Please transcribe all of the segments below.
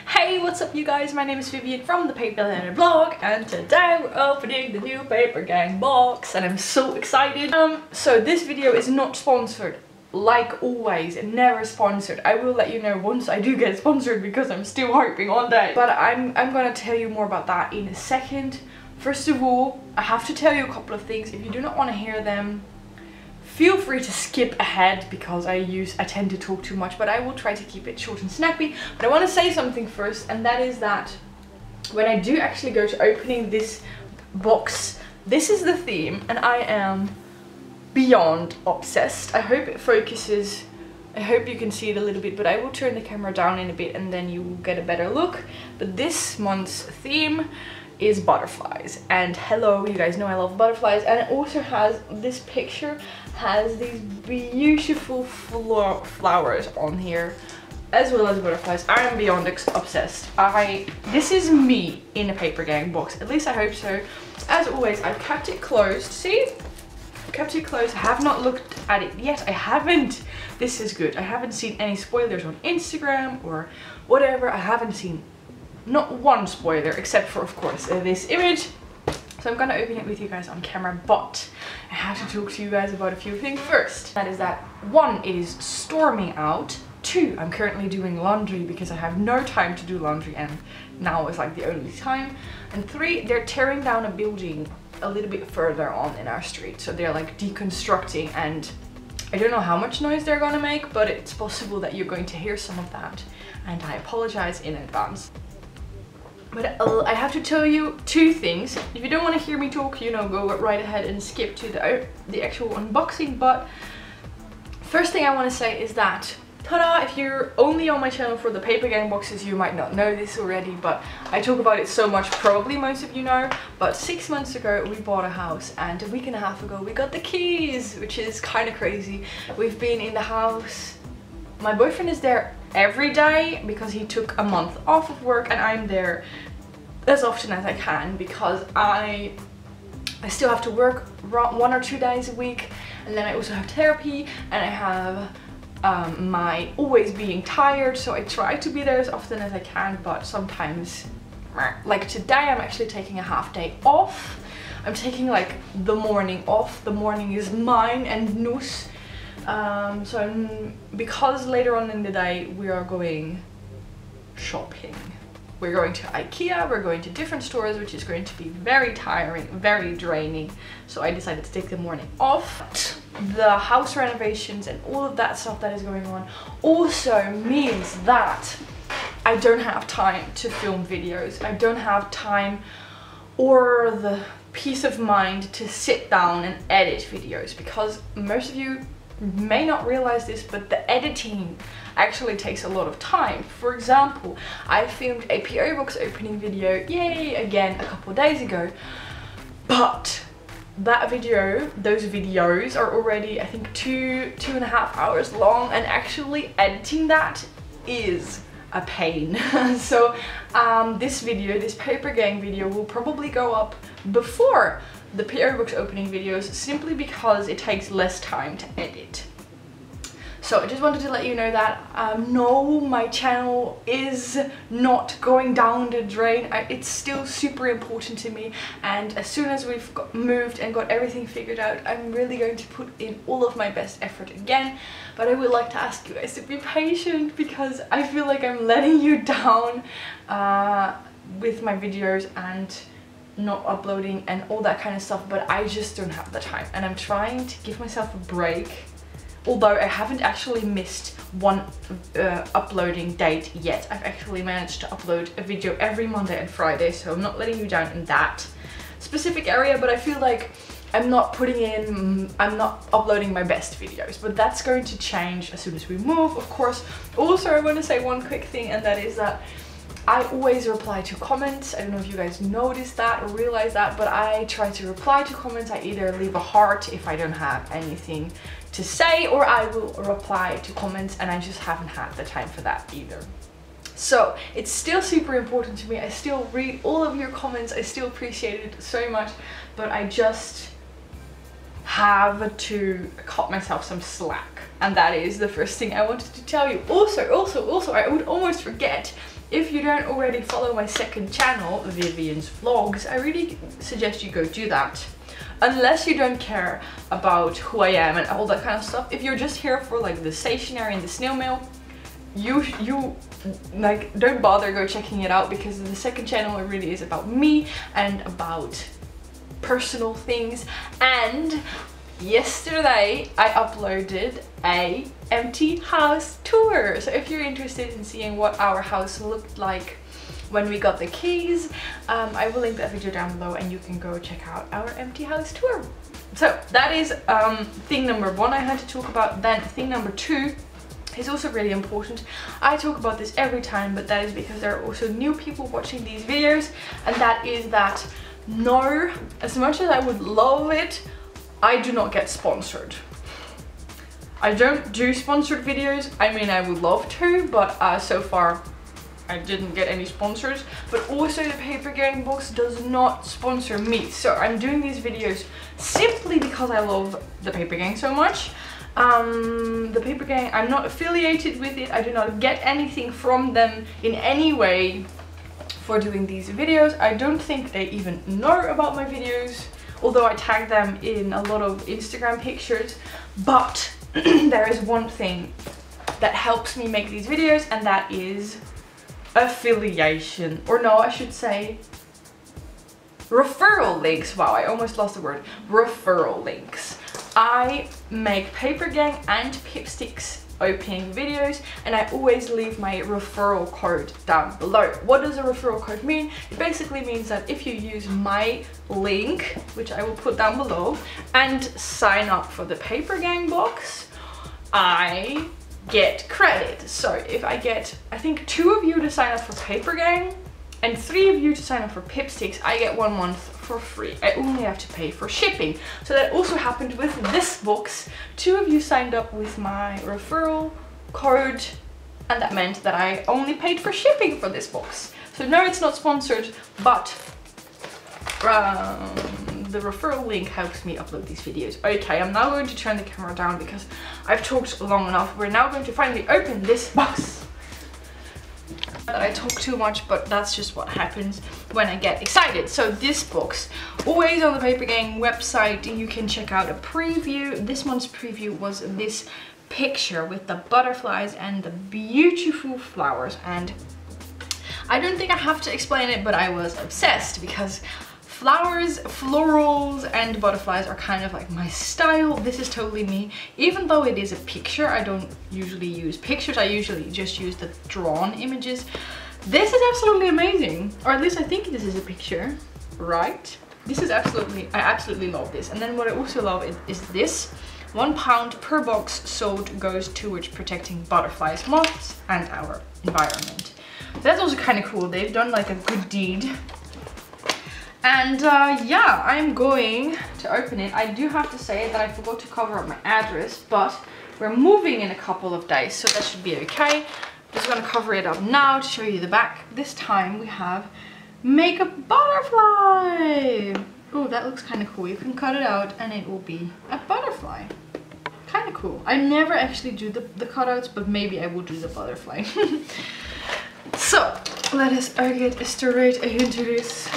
Hey, what's up you guys? My name is Vivian from the Paper Planner blog, and today we're opening the new Paper Gang box and I'm so excited. So this video is not sponsored. Like always, never sponsored. I will let you know once I do get sponsored because I'm still hoping on that. But I'm gonna tell you more about that in a second. First of all, I have to tell you a couple of things. If you do not want to hear them, feel free to skip ahead because I tend to talk too much, but I will try to keep it short and snappy. But I want to say something first, and that is that when I do actually go to opening this box, this is the theme and I am beyond obsessed. I hope it focuses. I hope you can see it a little bit, but I will turn the camera down in a bit and then you will get a better look. But this month's theme is butterflies, and hello, you guys know I love butterflies. And it also has this picture has these beautiful flowers on here as well as butterflies. I am beyond obsessed. This is me in a Paper Gang box, at least I hope so. As always, I've kept it closed. See, I kept it closed. I have not looked at it yet. I haven't. This is good. I haven't seen any spoilers on Instagram or whatever. I haven't seen not one spoiler except for, of course, this image. So I'm gonna open it with you guys on camera, but I have to talk to you guys about a few things first. That is that 1, it is storming out. 2, I'm currently doing laundry because I have no time to do laundry and now is like the only time. And 3, they're tearing down a building a little bit further on in our street. So they're like deconstructing, and I don't know how much noise they're gonna make, but it's possible that you're going to hear some of that. And I apologize in advance. But I have to tell you 2 things. If you don't want to hear me talk, you know, go right ahead and skip to the actual unboxing. But first thing I want to say is that, ta-da, if you're only on my channel for the Paper Gang boxes, you might not know this already, but I talk about it so much, probably most of you know. But 6 months ago we bought a house, and a week and a half ago we got the keys, which is kind of crazy. We've been in the house. My boyfriend is there every day because he took a month off of work, and I'm there as often as I can because I still have to work 1 or 2 days a week, and then I also have therapy, and I have my always being tired, so I try to be there as often as I can. But sometimes, like today, I'm actually taking a half day off. I'm taking like the morning off. The morning is mine and Noos. Because later on in the day we are going shopping. We're going to IKEA, we're going to different stores, which is going to be very tiring, very draining. So I decided to take the morning off. The house renovations and all of that stuff that is going on also means that I don't have time to film videos. I don't have time or the peace of mind to sit down and edit videos, because most of you may not realize this, but the editing actually takes a lot of time. For example, I filmed a PO box opening video, yay, again a couple of days ago, but that video, those videos are already, I think, 2.5 hours long, and actually editing that is a pain. So this video, this Paper Gang video, will probably go up before the PO box opening videos, simply because it takes less time to edit. So I just wanted to let you know that no, my channel is not going down the drain. It's still super important to me, and as soon as we've moved and got everything figured out, I'm really going to put in all of my best effort again. But I would like to ask you guys to be patient, because I feel like I'm letting you down with my videos and not uploading and all that kind of stuff, but I just don't have the time, and I'm trying to give myself a break. Although I haven't actually missed one uploading date yet. I've actually managed to upload a video every Monday and Friday, so I'm not letting you down in that specific area, but I feel like I'm not uploading my best videos, but that's going to change as soon as we move, of course. Also, I want to say one quick thing, and that is that I always reply to comments. I don't know if you guys noticed that or realize that, but I try to reply to comments. I either leave a heart if I don't have anything to say, or I will reply to comments, and I just haven't had the time for that either. So it's still super important to me. I still read all of your comments. I still appreciate it so much, but I just have to cut myself some slack, and that is the first thing I wanted to tell you. Also, I would almost forget, if you don't already follow my second channel, Vivian's Vlogs, I really suggest you go do that. Unless you don't care about who I am and all that kind of stuff. If you're just here for like the stationery and the snail mail, you like don't bother go checking it out, because the second channel really is about me and about personal things. And yesterday I uploaded a empty house tour. So if you're interested in seeing what our house looked like when we got the keys, I will link that video down below and you can go check out our empty house tour. So that is thing number one I had to talk about. Then thing number two is also really important. I talk about this every time, but that is because there are also new people watching these videos, and that is that no, as much as I would love it, I do not get sponsored. I don't do sponsored videos. I mean, I would love to, but so far I didn't get any sponsors. But also the Paper Gang Box does not sponsor me. So I'm doing these videos simply because I love the Paper Gang so much. The Paper Gang, I'm not affiliated with it. I do not get anything from them in any way for doing these videos. I don't think they even know about my videos, although I tag them in a lot of Instagram pictures. But there is one thing that helps me make these videos, and that is affiliation, or no, I should say referral links. Wow, I almost lost the word. Referral links. I make Paper Gang and Pipsticks opening videos, and I always leave my referral code down below. What does a referral code mean? It basically means that if you use my link, which I will put down below, and sign up for the Paper Gang box, I get credit. So if I get, I think 2 of you to sign up for Paper Gang and 3 of you to sign up for Pipsticks, I get 1 month for free. I only have to pay for shipping. So that also happened with this box. 2 of you signed up with my referral code, and that meant that I only paid for shipping for this box. So no, it's not sponsored, but the referral link helps me upload these videos. Okay, I'm now going to turn the camera down because I've talked long enough. We're now going to finally open this box. I talk too much, but that's just what happens when I get excited. So this box, always on the Paper Gang website, you can check out a preview. This month's preview was this picture with the butterflies and the beautiful flowers, and I don't think I have to explain it, but I was obsessed because flowers, florals and butterflies are kind of like my style. This is totally me. Even though it is a picture, I don't usually use pictures. I usually just use the drawn images. This is absolutely amazing. Or at least I think this is a picture, right? This is absolutely, I absolutely love this. And then what I also love is this. £1 per box sold goes towards protecting butterflies, moths and our environment. That's also kind of cool. They've done like a good deed. And yeah, I'm going to open it. I do have to say that I forgot to cover up my address, but we're moving in a couple of days, so that should be okay. I'm just going to cover it up now to show you the back. This time we have Make a Butterfly. Oh, that looks kind of cool. You can cut it out and it will be a butterfly. Kind of cool. I never actually do the cutouts, but maybe I will do the butterfly. So let us get straight into this.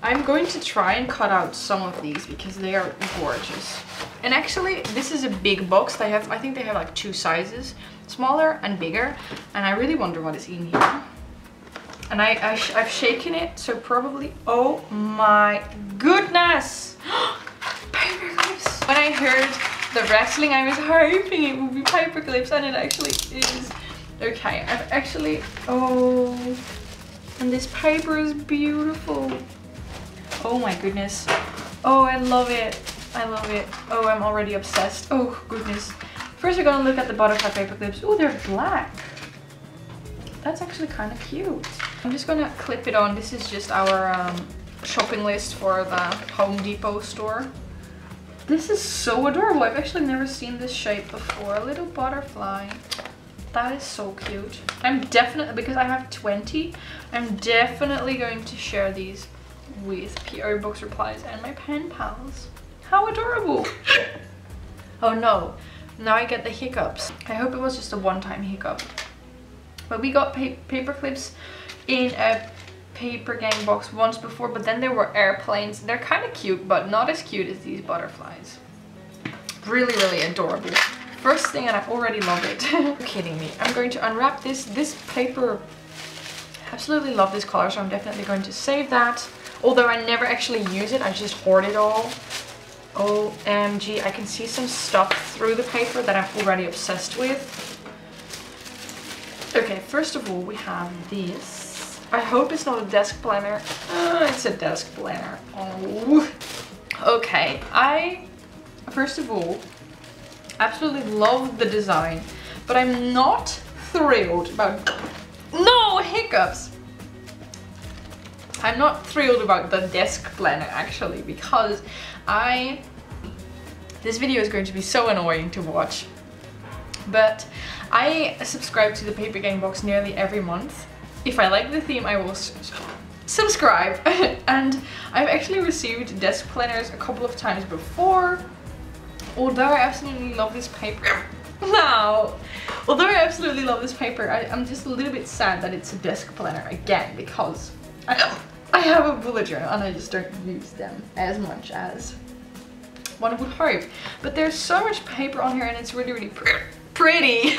I'm going to try and cut out some of these because they are gorgeous. And actually, this is a big box. They have, I think they have like 2 sizes, smaller and bigger. And I really wonder what is in here. And I've shaken it, so probably, oh my goodness! Paper clips! When I heard the wrestling, I was hoping it would be paper clips, and it actually is. Okay, I've actually, oh, and this paper is beautiful. Oh my goodness. Oh, I love it. I love it. Oh, I'm already obsessed. Oh goodness. First we're gonna look at the butterfly paper clips. Oh, they're black. That's actually kind of cute. I'm just gonna clip it on. This is just our shopping list for the Home Depot store. This is so adorable. I've actually never seen this shape before. A little butterfly. That is so cute. I'm definitely, because I have 20, I'm definitely going to share these with PO box replies and my pen pals. How adorable! Oh no, now I get the hiccups. I hope it was just a one-time hiccup. But we got paper clips in a paper gang box once before, but then there were airplanes. They're kind of cute, but not as cute as these butterflies. Really, really adorable. First thing, and I already love it. You're kidding me. I'm going to unwrap this. This paper, absolutely love this color, so I'm definitely going to save that. Although I never actually use it, I just hoard it all. OMG, I can see some stuff through the paper that I'm already obsessed with. Okay, first of all, we have this. I hope it's not a desk planner. It's a desk planner. Oh. Okay, first of all, absolutely love the design, but I'm not thrilled about... No hiccups! I'm not thrilled about the desk planner actually, because this video is going to be so annoying to watch, but I subscribe to the Paper Gang box nearly every month. If I like the theme, I will subscribe. And I've actually received desk planners a couple of times before. Although I absolutely love this paper. Although I absolutely love this paper, I'm just a little bit sad that it's a desk planner again, because I have a bullet journal and I just don't use them as much as one would hope. But there's so much paper on here and it's really, really pretty.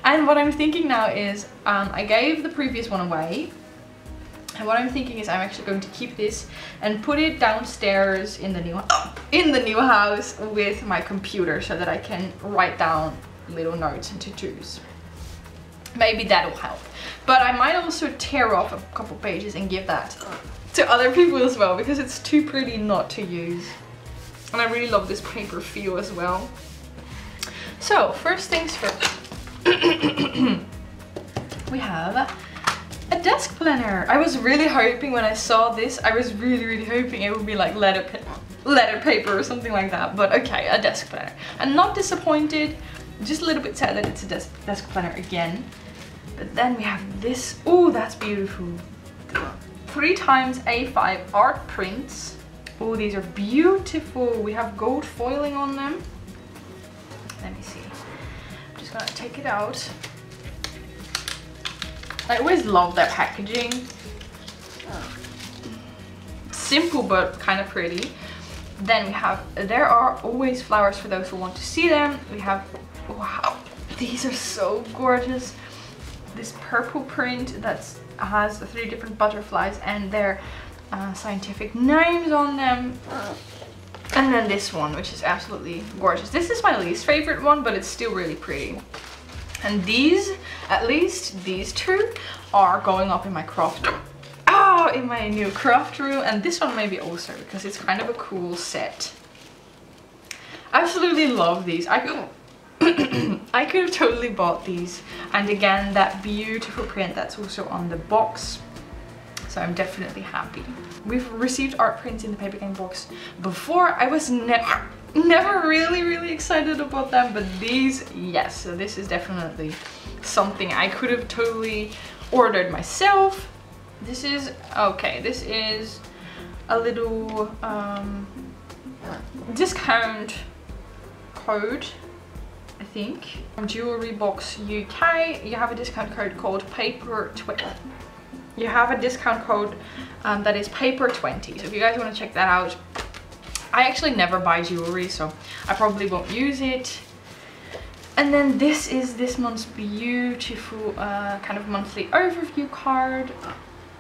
And what I'm thinking now is, I gave the previous one away. And what I'm thinking is I'm actually going to keep this and put it downstairs in the new house with my computer, so that I can write down little notes and to-dos. Maybe that'll help. But I might also tear off a couple pages and give that to other people as well, because it's too pretty not to use. And I really love this paper feel as well. So first things first. We have a desk planner. I was really hoping when I saw this, I was really hoping it would be like letter paper or something like that. But okay, a desk planner. I'm not disappointed, just a little bit sad that it's a desk planner again. But then we have this. Oh, that's beautiful. 3x A5 art prints. Oh, these are beautiful. We have gold foiling on them. Let me see. I'm just gonna take it out. I always love their packaging. Simple but kind of pretty. Then we have, there are always flowers for those who want to see them. We have, wow, these are so gorgeous. This purple print that has 3 different butterflies and their scientific names on them. And then this one, which is absolutely gorgeous. This is my least favorite one, but it's still really pretty. And these, at least these 2, are going up in my craft room. Oh, in my new craft room. And this one maybe also, because it's kind of a cool set. Absolutely love these. I could have totally bought these. And again, that beautiful print that's also on the box. So I'm definitely happy. We've received art prints in the Paper Gang box before. I was never really excited about them, but these, yes. So this is definitely something I could have totally ordered myself. This is, okay, this is a little discount code, I think, from Jewelry Box UK. You have a discount code called Paper20. You have a discount code that is Paper20. So if you guys want to check that out. I actually never buy jewelry, so I probably won't use it. And then this is this month's beautiful kind of monthly overview card.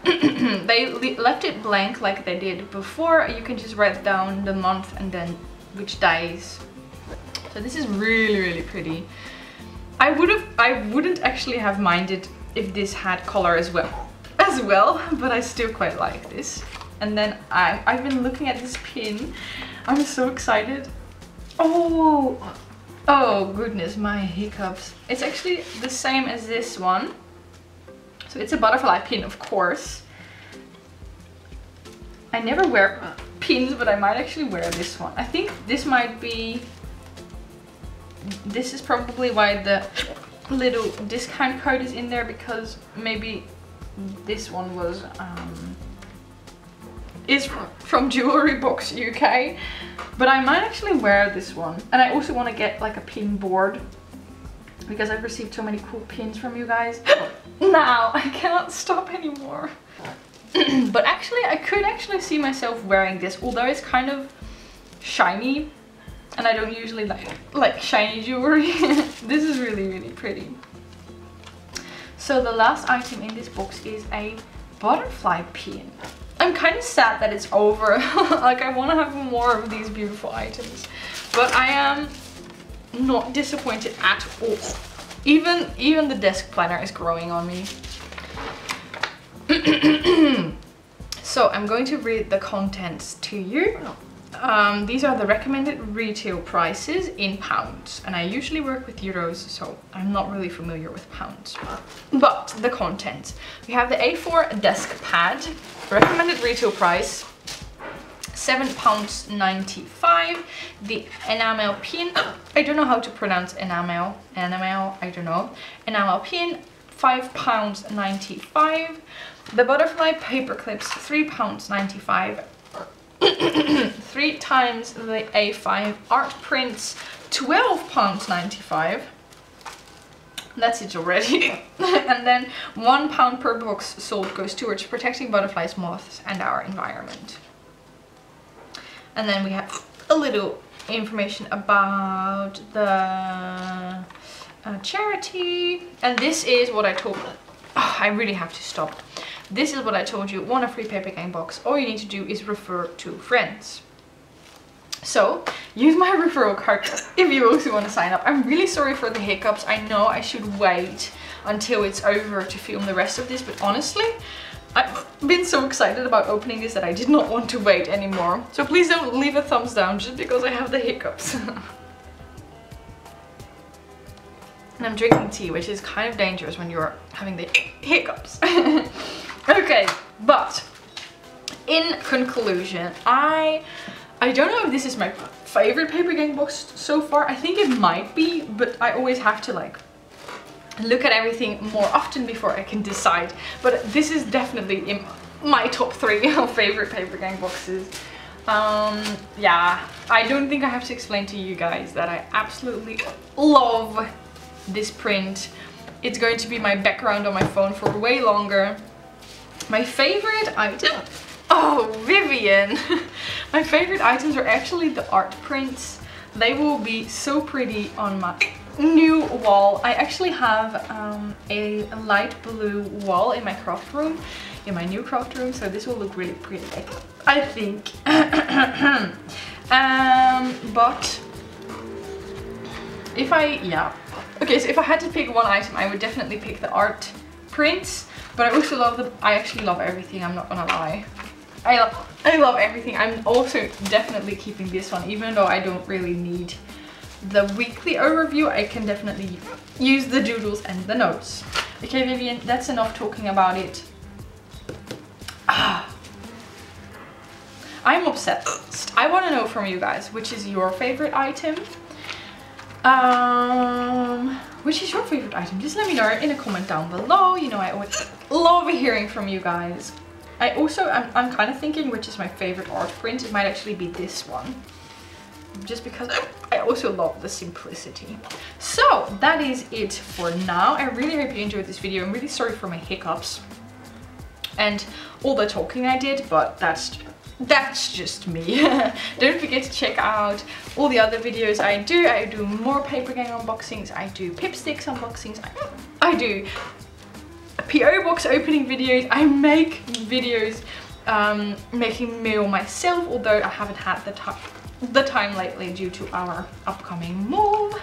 They left it blank like they did before. You can just write down the month and then which days. So this is really pretty. I wouldn't actually have minded if this had color as well, but I still quite like this. And then I've been looking at this pin. I'm so excited. Oh goodness, my hiccups. It's actually the same as this one. So it's a butterfly pin, of course. I never wear pins, but I might actually wear this one. I think this might be... This is probably why the little discount code is in there, because maybe this one was is from Jewelry Box UK, but I might actually wear this one. And I also want to get like a pin board because I've received so many cool pins from you guys. Now I can't stop anymore. But actually I could actually see myself wearing this, although it's kind of shiny and I don't usually like shiny jewelry. This is really, really pretty. So the last item in this box is a butterfly pin. I'm kind of sad that it's over. Like, I want to have more of these beautiful items, but I am not disappointed at all. Even the desk planner is growing on me. So I'm going to read the contents to you. These are the recommended retail prices in pounds, and I usually work with euros, so I'm not really familiar with pounds. But the contents: we have the A4 desk pad, recommended retail price £7.95. The enamel pin, I don't know how to pronounce enamel, I don't know. Enamel pin, £5.95. The butterfly paper clips, £3.95. 3 times the A5 art prints, £12.95. That's it already. And then £1 per box sold goes towards protecting butterflies, moths and our environment. And then we have a little information about the charity. And this is what I told you. Oh, I really have to stop. This is what I told you. Want a free Paper Gang box? All you need to do is refer 2 friends. So use my referral card if you also want to sign up. I'm really sorry for the hiccups. I know I should wait until it's over to film the rest of this, but honestly, I've been so excited about opening this that I did not want to wait anymore. So please don't leave a thumbs down just because I have the hiccups. And I'm drinking tea, which is kind of dangerous when you're having the hiccups. Okay, but in conclusion, I don't know if this is my favorite Paper Gang box so far. I think it might be, but I always have to like look at everything more often before I can decide. But this is definitely in my top 3 of favorite Paper Gang boxes. Yeah, I don't think I have to explain to you guys that I absolutely love this print. It's going to be my background on my phone for way longer. My favorite item, oh Vivian, my favorite items are actually the art prints. They will be so pretty on my new wall. I actually have a light blue wall in my craft room, in my new craft room, so this will look really pretty, I think. But if okay, so if I had to pick one item, I would definitely pick the art prints. But I also love I actually love everything, I'm not gonna lie. I love everything. I'm also definitely keeping this one, even though I don't really need the weekly overview. I can definitely use the doodles and the notes. Okay, Vivian, that's enough talking about it. I'm obsessed. I want to know from you guys, which is your favorite item? Which is your favorite item? Just let me know in a comment down below. You know, I always love hearing from you guys. I'm kind of thinking which is my favorite art print. It might actually be this one, just because I also love the simplicity. So that is it for now. I really hope you enjoyed this video. I'm really sorry for my hiccups and all the talking I did, but that's just me. Don't forget to check out all the other videos I do. I do more Paper Gang unboxings, I do Pipsticks unboxings, I do PO box opening videos, I make videos making mail myself, although I haven't had the time lately due to our upcoming move.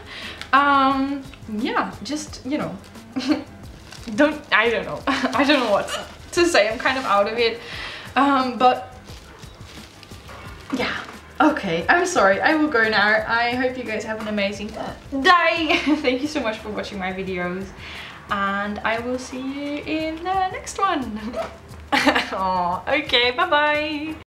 Yeah, just, you know, I don't know I don't know what to say. I'm kind of out of it, but yeah, okay, I'm sorry, I will go now. I hope you guys have an amazing day. Thank you so much for watching my videos, and I will see you in the next one. Aww, okay, bye bye.